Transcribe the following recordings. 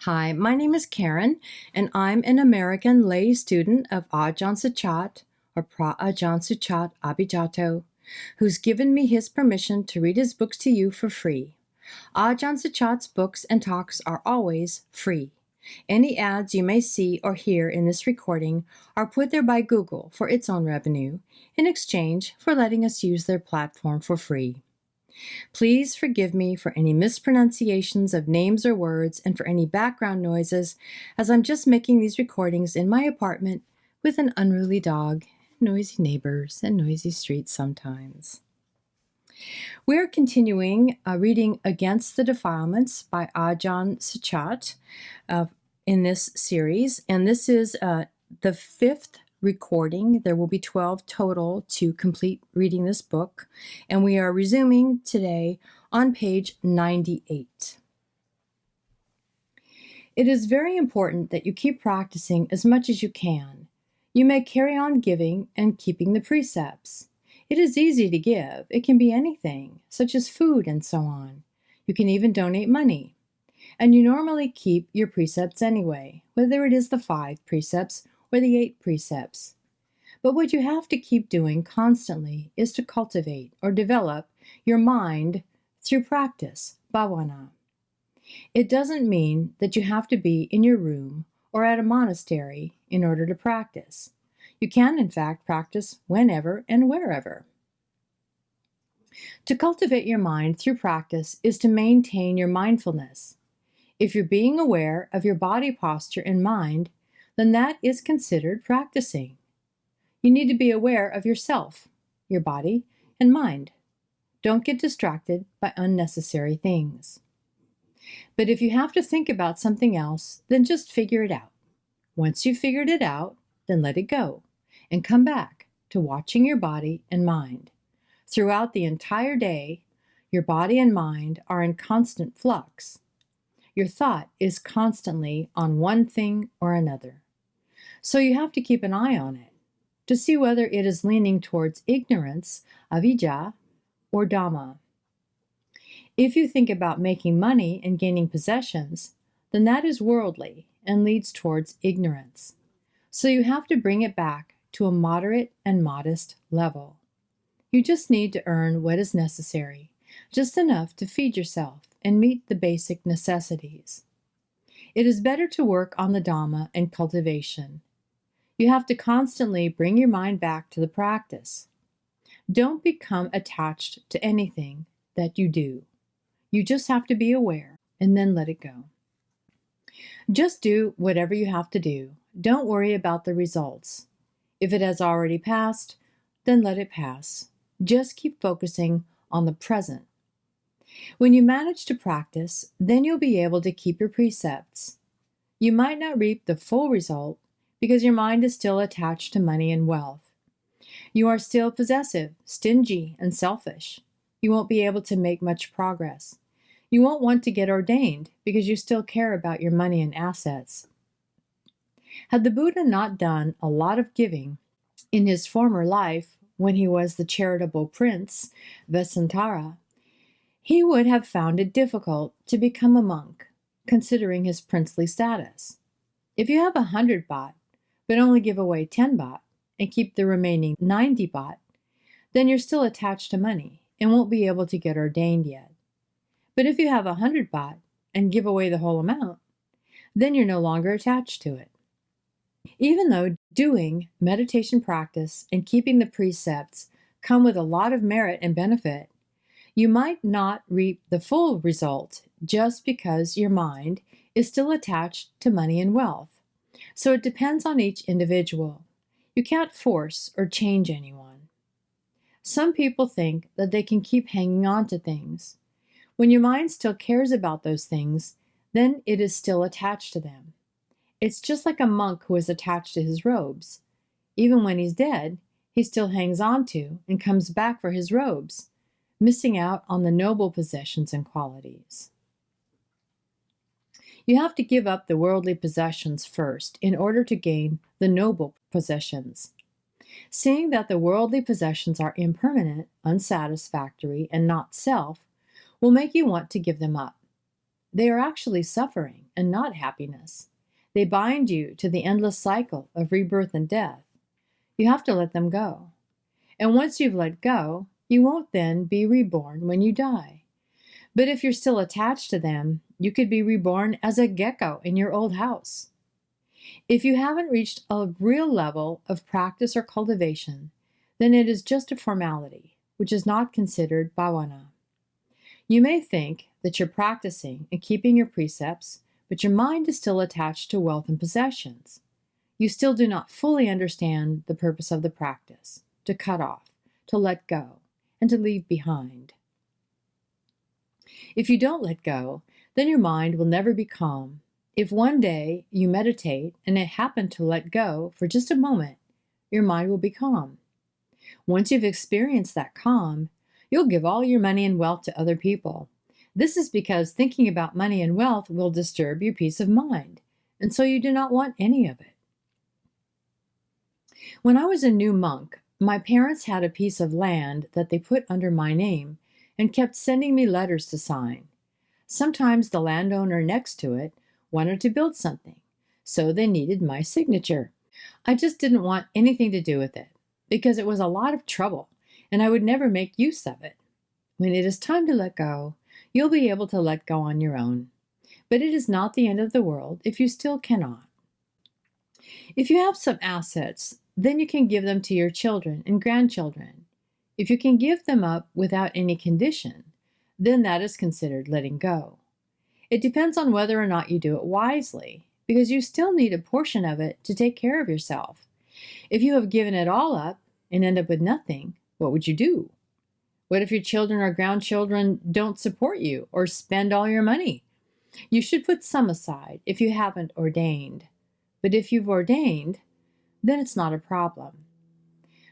Hi, my name is Karen, and I'm an American lay student of Ajahn Suchart, or Phra Ajahn Suchart Abhijato, who's given me his permission to read his books to you for free. Ajahn Suchart's books and talks are always free. Any ads you may see or hear in this recording are put there by Google for its own revenue in exchange for letting us use their platform for free. Please forgive me for any mispronunciations of names or words and for any background noises, as I'm just making these recordings in my apartment with an unruly dog, noisy neighbors, and noisy streets sometimes. We're continuing reading Against the Defilements by Ajahn Suchart in this series, and this is the fifth recording. There will be 12 total to complete reading this book, and we are resuming today on page 98. It is very important that you keep practicing as much as you can. You may carry on giving and keeping the precepts. It is easy to give. It can be anything, such as food and so on. You can even donate money. And you normally keep your precepts anyway, whether it is the 5 precepts or the 8 precepts. But what you have to keep doing constantly is to cultivate or develop your mind through practice, bhavana. It doesn't mean that you have to be in your room or at a monastery in order to practice. You can, in fact, practice whenever and wherever. To cultivate your mind through practice is to maintain your mindfulness. If you're being aware of your body posture and mind, then that is considered practicing. You need to be aware of yourself, your body, and mind. Don't get distracted by unnecessary things. But if you have to think about something else, then just figure it out. Once you've figured it out, then let it go and come back to watching your body and mind. Throughout the entire day, your body and mind are in constant flux. Your thought is constantly on one thing or another. So you have to keep an eye on it to see whether it is leaning towards ignorance, Avijja, or Dhamma. If you think about making money and gaining possessions, then that is worldly and leads towards ignorance. So you have to bring it back to a moderate and modest level. You just need to earn what is necessary, just enough to feed yourself and meet the basic necessities. It is better to work on the Dhamma and cultivation. You have to constantly bring your mind back to the practice. Don't become attached to anything that you do. You just have to be aware and then let it go. Just do whatever you have to do. Don't worry about the results. If it has already passed, then let it pass. Just keep focusing on the present. When you manage to practice, then you'll be able to keep your precepts. You might not reap the full result because your mind is still attached to money and wealth. You are still possessive, stingy, and selfish. You won't be able to make much progress. You won't want to get ordained because you still care about your money and assets. Had the Buddha not done a lot of giving in his former life when he was the charitable prince, Vesantara, he would have found it difficult to become a monk, considering his princely status. If you have 100 baht, but only give away 10 baht and keep the remaining 90 baht, then you're still attached to money and won't be able to get ordained yet. But if you have 100 baht and give away the whole amount, then you're no longer attached to it. Even though doing meditation practice and keeping the precepts come with a lot of merit and benefit, you might not reap the full result just because your mind is still attached to money and wealth. So it depends on each individual. You can't force or change anyone. Some people think that they can keep hanging on to things. When your mind still cares about those things, then it is still attached to them. It's just like a monk who is attached to his robes. Even when he's dead, he still hangs on to and comes back for his robes, missing out on the noble possessions and qualities. You have to give up the worldly possessions first in order to gain the noble possessions. Seeing that the worldly possessions are impermanent, unsatisfactory, and not self, will make you want to give them up. They are actually suffering and not happiness. They bind you to the endless cycle of rebirth and death. You have to let them go. And once you've let go, you won't then be reborn when you die. But if you're still attached to them, you could be reborn as a gecko in your old house. If you haven't reached a real level of practice or cultivation, then it is just a formality, which is not considered bhavana. You may think that you're practicing and keeping your precepts, but your mind is still attached to wealth and possessions. You still do not fully understand the purpose of the practice, to cut off, to let go, and to leave behind. If you don't let go, then your mind will never be calm. If one day you meditate and it happened to let go for just a moment, your mind will be calm. Once you've experienced that calm, you'll give all your money and wealth to other people. This is because thinking about money and wealth will disturb your peace of mind, and so you do not want any of it. When I was a new monk, my parents had a piece of land that they put under my name and kept sending me letters to sign. Sometimes the landowner next to it wanted to build something, so they needed my signature. I just didn't want anything to do with it, because it was a lot of trouble, and I would never make use of it. When it is time to let go, you'll be able to let go on your own. But it is not the end of the world if you still cannot. If you have some assets, then you can give them to your children and grandchildren. If you can give them up without any condition, then that is considered letting go. It depends on whether or not you do it wisely, because you still need a portion of it to take care of yourself. If you have given it all up and end up with nothing, what would you do? What if your children or grandchildren don't support you or spend all your money? You should put some aside if you haven't ordained. But if you've ordained, then it's not a problem.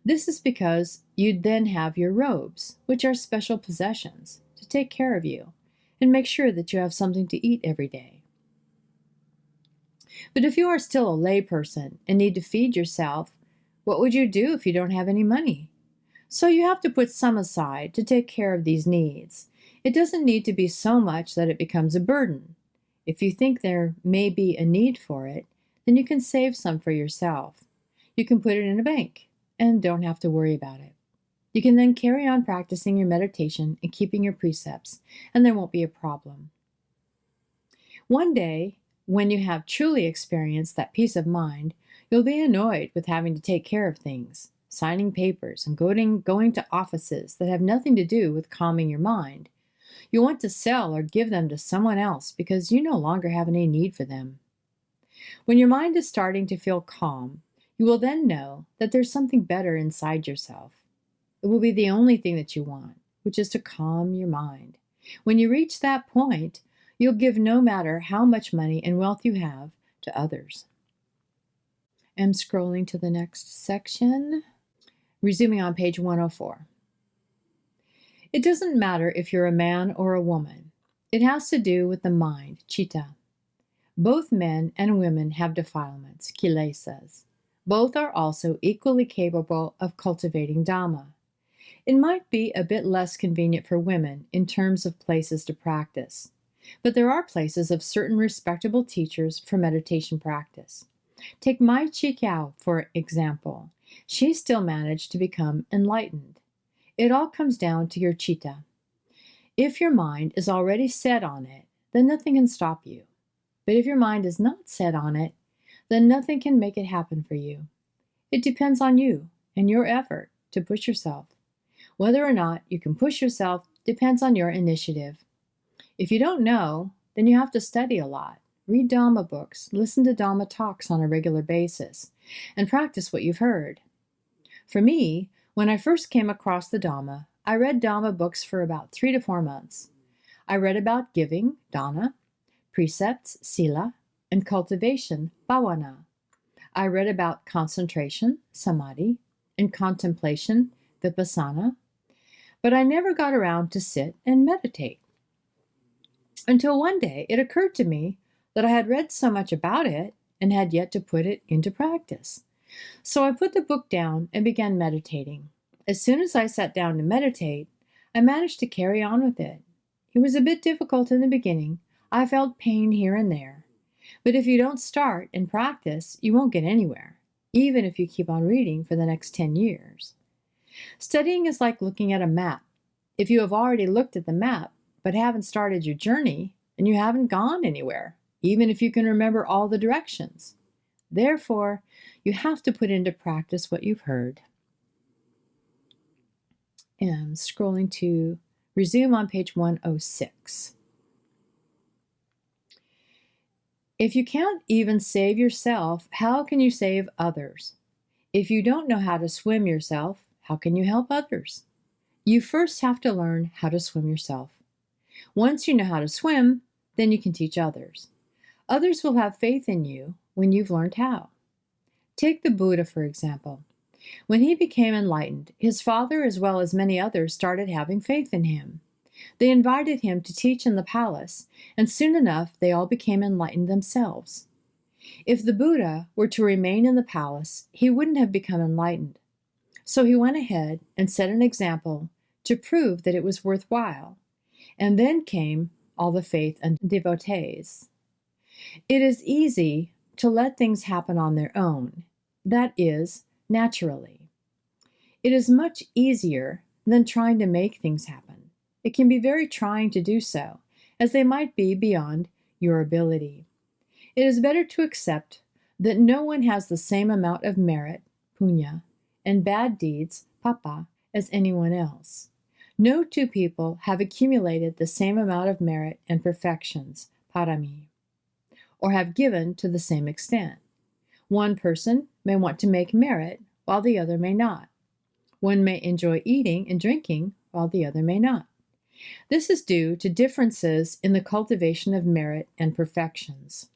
This is because you'd then have your robes, which are special possessions, to take care of you and make sure that you have something to eat every day. But if you are still a lay person and need to feed yourself, what would you do if you don't have any money? So you have to put some aside to take care of these needs. It doesn't need to be so much that it becomes a burden. If you think there may be a need for it, then you can save some for yourself. You can put it in a bank and don't have to worry about it. You can then carry on practicing your meditation and keeping your precepts, and there won't be a problem. One day, when you have truly experienced that peace of mind, you'll be annoyed with having to take care of things, signing papers and going to offices that have nothing to do with calming your mind. You want to sell or give them to someone else because you no longer have any need for them. When your mind is starting to feel calm, you will then know that there's something better inside yourself. It will be the only thing that you want, which is to calm your mind. When you reach that point, you'll give no matter how much money and wealth you have to others. I'm scrolling to the next section, resuming on page 104. It doesn't matter if you're a man or a woman. It has to do with the mind, citta. Both men and women have defilements, kilesas. Both are also equally capable of cultivating Dhamma. It might be a bit less convenient for women in terms of places to practice, but there are places of certain respectable teachers for meditation practice. Take Mai Chi Kiao, for example. She still managed to become enlightened. It all comes down to your citta. If your mind is already set on it, then nothing can stop you. But if your mind is not set on it, then nothing can make it happen for you. It depends on you and your effort to push yourself. Whether or not you can push yourself depends on your initiative. If you don't know, then you have to study a lot, read Dhamma books, listen to Dhamma talks on a regular basis, and practice what you've heard. For me, when I first came across the Dhamma, I read Dhamma books for about 3 to 4 months. I read about giving, dana, precepts, sila, and cultivation, bhavana. I read about concentration, samadhi, and contemplation, vipassana, but I never got around to sit and meditate. Until one day it occurred to me that I had read so much about it and had yet to put it into practice. So I put the book down and began meditating. As soon as I sat down to meditate, I managed to carry on with it. It was a bit difficult in the beginning. I felt pain here and there. But if you don't start and practice, you won't get anywhere, even if you keep on reading for the next 10 years. Studying is like looking at a map. If you have already looked at the map, but haven't started your journey, then you haven't gone anywhere, even if you can remember all the directions. Therefore, you have to put into practice what you've heard. And scrolling to resume on page 106. If you can't even save yourself, how can you save others? If you don't know how to swim yourself, how can you help others? You first have to learn how to swim yourself. Once you know how to swim, then you can teach others. Others will have faith in you when you've learned how. Take the Buddha, for example. When he became enlightened, his father as well as many others started having faith in him. They invited him to teach in the palace, and soon enough they all became enlightened themselves. If the Buddha were to remain in the palace, he wouldn't have become enlightened. So he went ahead and set an example to prove that it was worthwhile. And then came all the faith and devotees. It is easy to let things happen on their own, that is, naturally. It is much easier than trying to make things happen. It can be very trying to do so, as they might be beyond your ability. It is better to accept that no one has the same amount of merit, punya, and bad deeds, papa, as anyone else. No two people have accumulated the same amount of merit and perfections, parami, or have given to the same extent. One person may want to make merit, while the other may not. One may enjoy eating and drinking, while the other may not. This is due to differences in the cultivation of merit and perfections.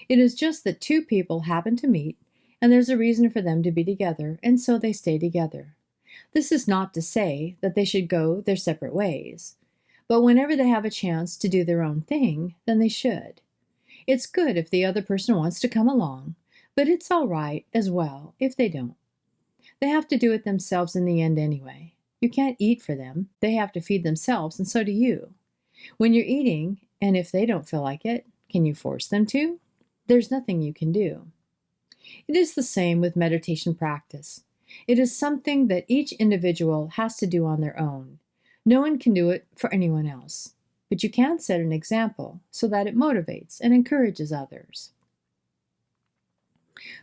It is just that two people happen to meet, and there's a reason for them to be together, and so they stay together. This is not to say that they should go their separate ways, but whenever they have a chance to do their own thing, then they should. It's good if the other person wants to come along, but it's all right as well if they don't. They have to do it themselves in the end anyway. You can't eat for them. They have to feed themselves, and so do you. When you're eating, and if they don't feel like it, can you force them to? There's nothing you can do. It is the same with meditation practice. It is something that each individual has to do on their own. No one can do it for anyone else. But you can set an example so that it motivates and encourages others.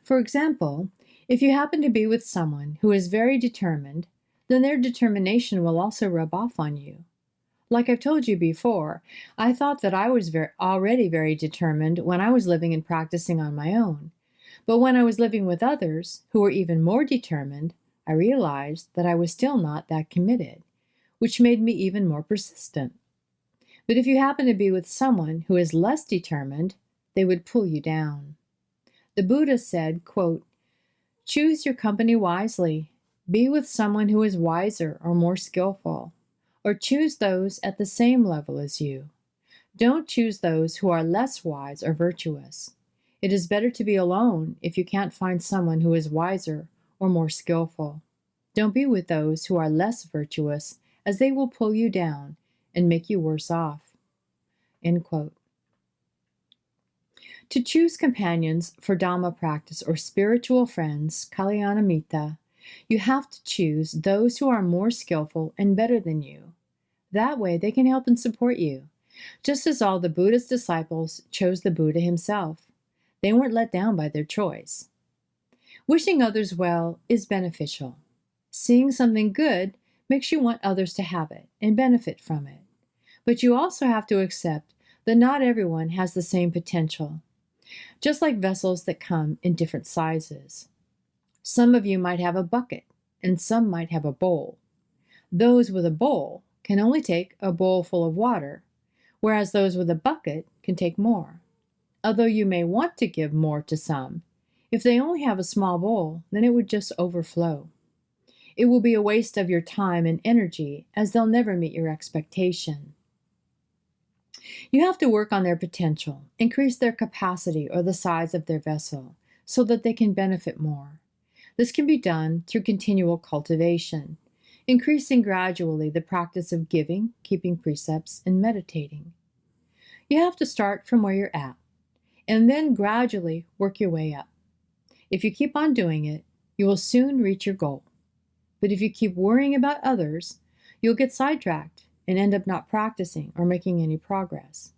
For example, if you happen to be with someone who is very determined, then their determination will also rub off on you. Like I've told you before, I thought that I was already very determined when I was living and practicing on my own. But when I was living with others who were even more determined, I realized that I was still not that committed, which made me even more persistent. But if you happen to be with someone who is less determined, they would pull you down. The Buddha said, quote, "Choose your company wisely. Be with someone who is wiser or more skillful, or choose those at the same level as you. Don't choose those who are less wise or virtuous. It is better to be alone if you can't find someone who is wiser or more skillful. Don't be with those who are less virtuous, as they will pull you down and make you worse off." End quote. To choose companions for Dhamma practice or spiritual friends, Kalyanamitta, you have to choose those who are more skillful and better than you. That way they can help and support you, just as all the Buddha's disciples chose the Buddha himself. They weren't let down by their choice. Wishing others well is beneficial. Seeing something good makes you want others to have it and benefit from it. But you also have to accept that not everyone has the same potential, just like vessels that come in different sizes. Some of you might have a bucket, and some might have a bowl. Those with a bowl can only take a bowl full of water, whereas those with a bucket can take more. Although you may want to give more to some, if they only have a small bowl, then it would just overflow. It will be a waste of your time and energy, as they'll never meet your expectation. You have to work on their potential, increase their capacity or the size of their vessel, so that they can benefit more. This can be done through continual cultivation, increasing gradually the practice of giving, keeping precepts, and meditating. You have to start from where you're at, and then gradually work your way up. If you keep on doing it, you will soon reach your goal. But if you keep worrying about others, you'll get sidetracked and end up not practicing or making any progress.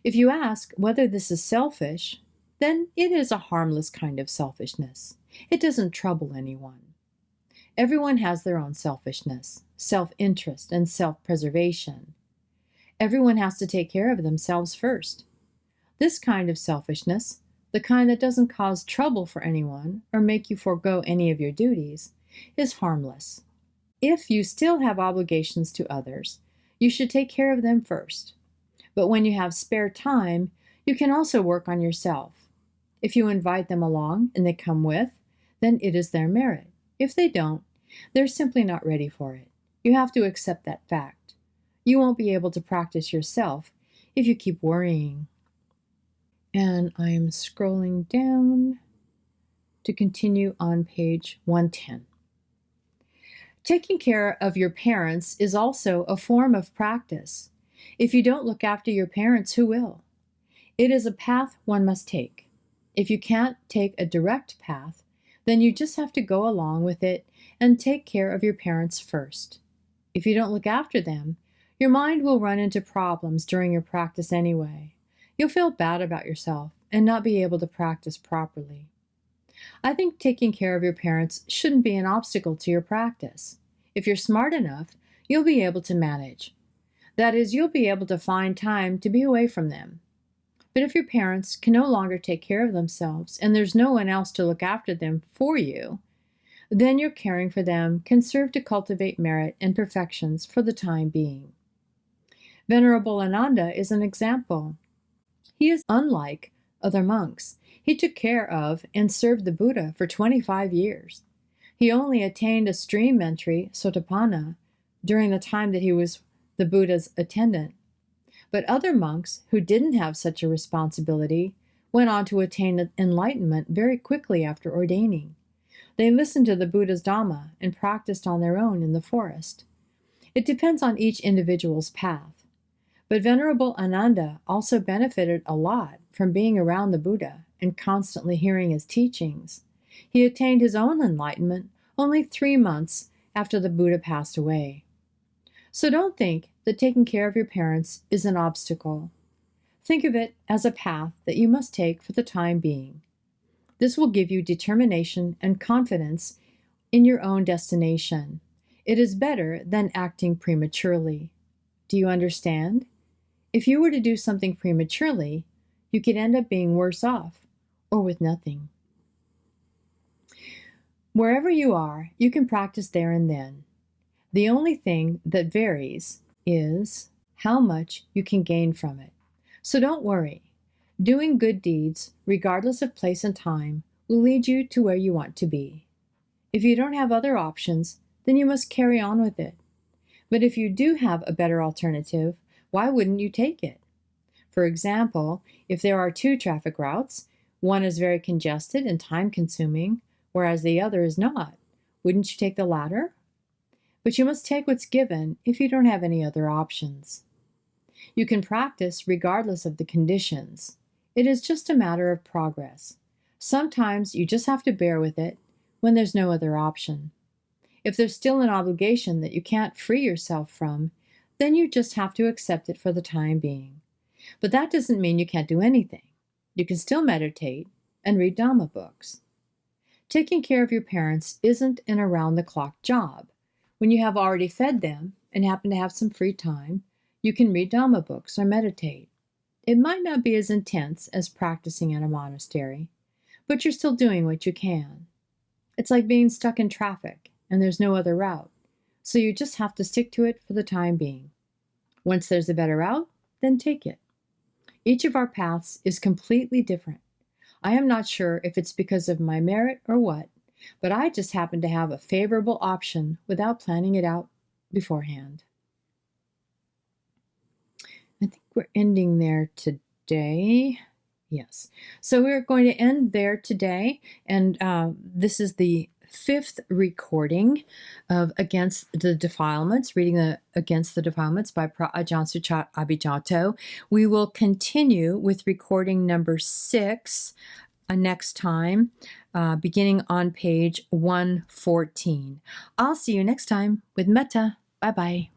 If you ask whether this is selfish, then it is a harmless kind of selfishness. It doesn't trouble anyone. Everyone has their own selfishness, self-interest, and self-preservation. Everyone has to take care of themselves first. This kind of selfishness, the kind that doesn't cause trouble for anyone or make you forego any of your duties, is harmless. If you still have obligations to others, you should take care of them first. But when you have spare time, you can also work on yourself. If you invite them along and they come with, then it is their merit. If they don't, they're simply not ready for it. You have to accept that fact. You won't be able to practice yourself if you keep worrying. And I am scrolling down to continue on page 110. Taking care of your parents is also a form of practice. If you don't look after your parents, who will? It is a path one must take. If you can't take a direct path, then you just have to go along with it and take care of your parents first. If you don't look after them, your mind will run into problems during your practice anyway. You'll feel bad about yourself and not be able to practice properly. I think taking care of your parents shouldn't be an obstacle to your practice. If you're smart enough, you'll be able to manage. That is, you'll be able to find time to be away from them. But if your parents can no longer take care of themselves and there's no one else to look after them for you, then your caring for them can serve to cultivate merit and perfections for the time being. Venerable Ananda is an example. He is unlike other monks. He took care of and served the Buddha for 25 years. He only attained a stream entry, sotapanna, during the time that he was the Buddha's attendant. But other monks who didn't have such a responsibility went on to attain enlightenment very quickly after ordaining. They listened to the Buddha's Dhamma and practiced on their own in the forest. It depends on each individual's path. But Venerable Ananda also benefited a lot from being around the Buddha and constantly hearing his teachings. He attained his own enlightenment only 3 months after the Buddha passed away. So don't think that taking care of your parents is an obstacle. Think of it as a path that you must take for the time being. This will give you determination and confidence in your own destination. It is better than acting prematurely. Do you understand? If you were to do something prematurely, you could end up being worse off or with nothing. Wherever you are, you can practice there and then. The only thing that varies is how much you can gain from it. So don't worry. Doing good deeds, regardless of place and time, will lead you to where you want to be. If you don't have other options, then you must carry on with it. But if you do have a better alternative, why wouldn't you take it? For example, if there are 2 traffic routes, one is very congested and time-consuming, whereas the other is not, wouldn't you take the latter? But you must take what's given if you don't have any other options. You can practice regardless of the conditions. It is just a matter of progress. Sometimes you just have to bear with it when there's no other option. If there's still an obligation that you can't free yourself from, then you just have to accept it for the time being. But that doesn't mean you can't do anything. You can still meditate and read Dhamma books. Taking care of your parents isn't an around-the-clock job. When you have already fed them and happen to have some free time, you can read Dhamma books or meditate. It might not be as intense as practicing in a monastery, but you're still doing what you can. It's like being stuck in traffic and there's no other route, so you just have to stick to it for the time being. Once there's a better route, then take it. Each of our paths is completely different. I am not sure if it's because of my merit or what, but I just happen to have a favorable option without planning it out beforehand. I think we're ending there today. Yes. So we're going to end there today, and this is the fifth recording of Against the Defilements, reading Against the Defilements by Ajahn Suchart Abhijato. We will continue with recording number 6 next time, beginning on page 114. I'll see you next time with Metta. Bye-bye.